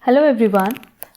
Hello everyone,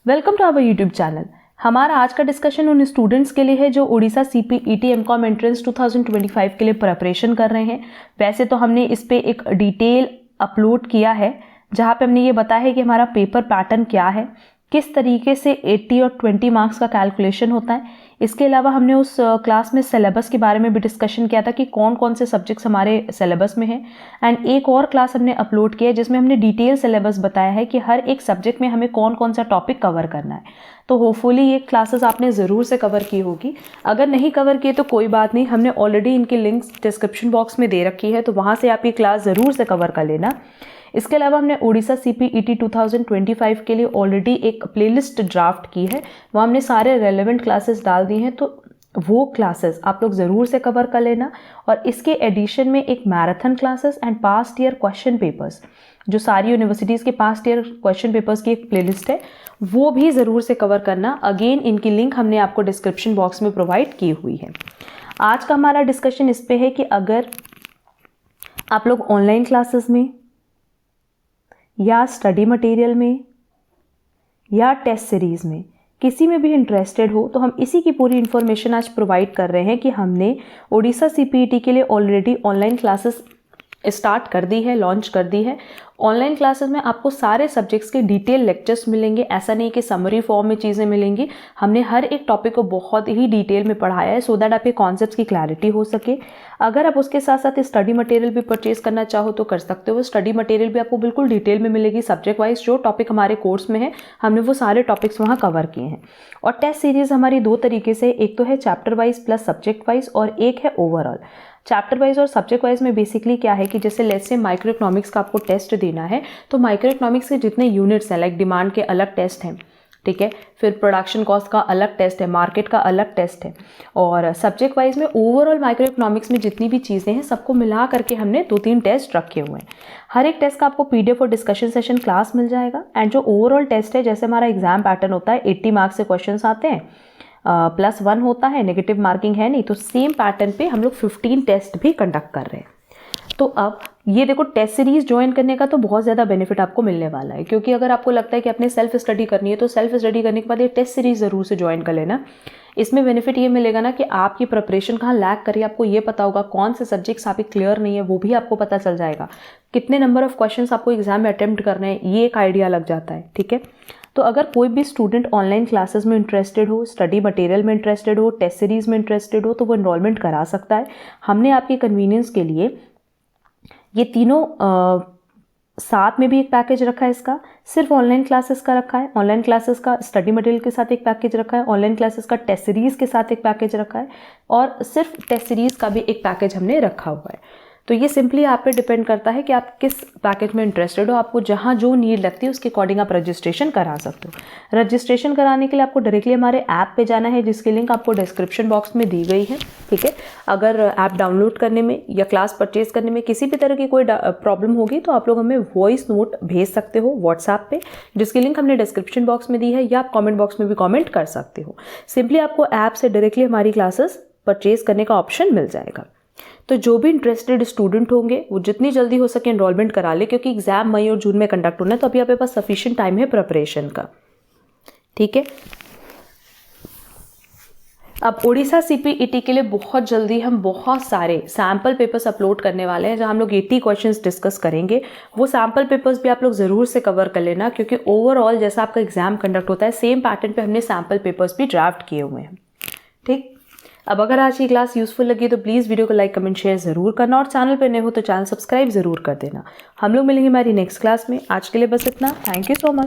welcome to our YouTube channel. हमारा आज का डिस्कशन उन स्टूडेंट्स के लिए है जो उड़ीसा सीपीईटी एमकॉम एंट्रेंस 2025 के लिए प्रिपरेशन कर रहे हैं। वैसे तो हमने इस पे एक डिटेल अपलोड किया है जहाँ पे हमने ये बताया है कि हमारा पेपर पैटर्न क्या है, किस तरीके से 80 और 20 मार्क्स का कैलकुलेशन होता है। इसके अलावा हमने उस क्लास में सिलेबस के बारे में भी डिस्कशन किया था कि कौन कौन से सब्जेक्ट्स हमारे सिलेबस में हैं। एंड एक और क्लास हमने अपलोड किया है जिसमें हमने डिटेल सिलेबस बताया है कि हर एक सब्जेक्ट में हमें कौन कौन सा टॉपिक कवर करना है। तो होपफुली ये क्लासेस आपने ज़रूर से कवर की होगी। अगर नहीं कवर किए तो कोई बात नहीं, हमने ऑलरेडी इनकी लिंक्स डिस्क्रिप्शन बॉक्स में दे रखी है, तो वहाँ से आप ये क्लास ज़रूर से कवर कर लेना। इसके अलावा हमने उड़ीसा सीपीईटी 2025 के लिए ऑलरेडी एक प्लेलिस्ट ड्राफ्ट की है, वहाँ हमने सारे रेलेवेंट क्लासेस डाल दी हैं, तो वो क्लासेस आप लोग ज़रूर से कवर कर लेना। और इसके एडिशन में एक marathon classes and past year question papers, जो सारी यूनिवर्सिटीज़ के पास्ट ईयर क्वेश्चन पेपर्स की एक प्लेलिस्ट है, वो भी ज़रूर से कवर करना। अगेन इनकी लिंक हमने आपको डिस्क्रिप्शन बॉक्स में प्रोवाइड की हुई है। आज का हमारा डिस्कशन इस पे है कि अगर आप लोग ऑनलाइन क्लासेस में या स्टडी मटेरियल में या टेस्ट सीरीज़ में किसी में भी इंटरेस्टेड हो, तो हम इसी की पूरी इन्फॉर्मेशन आज प्रोवाइड कर रहे हैं कि हमने उड़ीसा सीपीईटी के लिए ऑलरेडी ऑनलाइन क्लासेस स्टार्ट कर दी है, लॉन्च कर दी है। ऑनलाइन क्लासेस में आपको सारे सब्जेक्ट्स के डिटेल लेक्चर्स मिलेंगे, ऐसा नहीं कि समरी फॉर्म में चीज़ें मिलेंगी। हमने हर एक टॉपिक को बहुत ही डिटेल में पढ़ाया है सो दैट आपके कॉन्सेप्ट्स की क्लैरिटी हो सके। अगर आप उसके साथ साथ स्टडी मटेरियल भी परचेज करना चाहो तो कर सकते हो। स्टडी मटेरियल भी आपको बिल्कुल डिटेल में मिलेगी, सब्जेक्ट वाइज जो टॉपिक हमारे कोर्स में है हमने वो सारे टॉपिक्स वहाँ कवर किए हैं। और टेस्ट सीरीज़ हमारी दो तरीके से, एक तो है chapter wise plus subject wise और एक है ओवरऑल। चैप्टर वाइज और सब्जेक्ट वाइज में बेसिकली क्या है कि जैसे लेट्स से माइक्रो इकोनॉमिक्स का आपको टेस्ट देना है, तो माइक्रो इकोनॉमिक्स के जितने यूनिट्स हैं, लाइक डिमांड के अलग टेस्ट हैं, ठीक है, फिर प्रोडक्शन कॉस्ट का अलग टेस्ट है, मार्केट का अलग टेस्ट है, और सब्जेक्ट वाइज में ओवरऑल माइक्रो इकोनॉमिक्स में जितनी भी चीज़ें हैं सबको मिला करके हमने 2-3 टेस्ट रखे हुए हैं। हर एक टेस्ट का आपको पीडीएफ और डिस्कशन सेशन क्लास मिल जाएगा। एंड जो ओवरऑल टेस्ट है, जैसे हमारा एग्जाम पैटर्न होता है 80 मार्क्स से क्वेश्चन आते हैं, +1 होता है, नेगेटिव मार्किंग है नहीं, तो सेम पैटर्न पे हम लोग 15 टेस्ट भी कंडक्ट कर रहे हैं। तो अब ये देखो, टेस्ट सीरीज ज्वाइन करने का तो बहुत ज़्यादा बेनिफिट आपको मिलने वाला है, क्योंकि अगर आपको लगता है कि अपने सेल्फ स्टडी करनी है तो सेल्फ स्टडी करने के बाद ये टेस्ट सीरीज ज़रूर से ज्वाइन कर लेना। इसमें बेनिफिट ये मिलेगा ना कि आपकी प्रिपरेशन कहाँ लैग करिए, आपको ये पता होगा कौन से सब्जेक्ट्स आपके क्लियर नहीं है वो भी आपको पता चल जाएगा, कितने नंबर ऑफ क्वेश्चंस आपको एग्जाम में अटेम्प्ट करने हैं ये एक आइडिया लग जाता है, ठीक है। तो अगर कोई भी स्टूडेंट ऑनलाइन क्लासेस में इंटरेस्टेड हो, स्टडी मटेरियल में इंटरेस्टेड हो, टेस्ट सीरीज़ में इंटरेस्टेड हो, तो वो एनरोलमेंट करा सकता है। हमने आपके कन्वीनियंस के लिए ये तीनों साथ में भी एक पैकेज रखा है। इसका सिर्फ ऑनलाइन क्लासेस का रखा है, ऑनलाइन क्लासेस का स्टडी मटेरियल के साथ एक पैकेज रखा है, ऑनलाइन क्लासेस का टेस्ट सीरीज़ के साथ एक पैकेज रखा है, और सिर्फ टेस्ट सीरीज़ का भी एक पैकेज हमने रखा हुआ है। तो ये सिंपली आप पे डिपेंड करता है कि आप किस पैकेज में इंटरेस्टेड हो। आपको जहाँ जो नीड लगती है उसके अकॉर्डिंग आप रजिस्ट्रेशन करा सकते हो। रजिस्ट्रेशन कराने के लिए आपको डायरेक्टली हमारे ऐप पे जाना है, जिसकी लिंक आपको डिस्क्रिप्शन बॉक्स में दी गई है, ठीक है। अगर ऐप डाउनलोड करने में या क्लास परचेज करने में किसी भी तरह की कोई प्रॉब्लम होगी तो आप लोग हमें वॉइस नोट भेज सकते हो व्हाट्सएप पे, जिसकी लिंक हमने डिस्क्रिप्शन बॉक्स में दी है, या आप कॉमेंट बॉक्स में भी कॉमेंट कर सकते हो। सिंपली आपको ऐप से डायरेक्टली हमारी क्लासेस परचेज करने का ऑप्शन मिल जाएगा। तो जो भी इंटरेस्टेड स्टूडेंट होंगे वो जितनी जल्दी हो सके एनरोलमेंट करा ले, क्योंकि एग्जाम मई और जून में कंडक्ट होना है, तो अभी आपके पास सफिशिएंट टाइम है प्रिपरेशन का, ठीक है। अब उड़ीसा सीपीईटी के लिए बहुत जल्दी हम बहुत सारे सैम्पल पेपर्स अपलोड करने वाले हैं, जहां हम लोग 80 क्वेश्चंस डिस्कस करेंगे। वो सैम्पल पेपर्स भी आप लोग ज़रूर से कवर कर लेना, क्योंकि ओवरऑल जैसा आपका एग्जाम कंडक्ट होता है सेम पैटर्न पे हमने सैम्पल पेपर्स भी ड्राफ्ट किए हुए हैं, ठीक। अब अगर आज की क्लास यूजफुल लगी तो प्लीज़ वीडियो को लाइक कमेंट शेयर ज़रूर करना, और चैनल पर नए हो तो चैनल सब्सक्राइब ज़रूर कर देना। हम लोग मिलेंगे हमारी नेक्स्ट क्लास में। आज के लिए बस इतना। Thank you so much.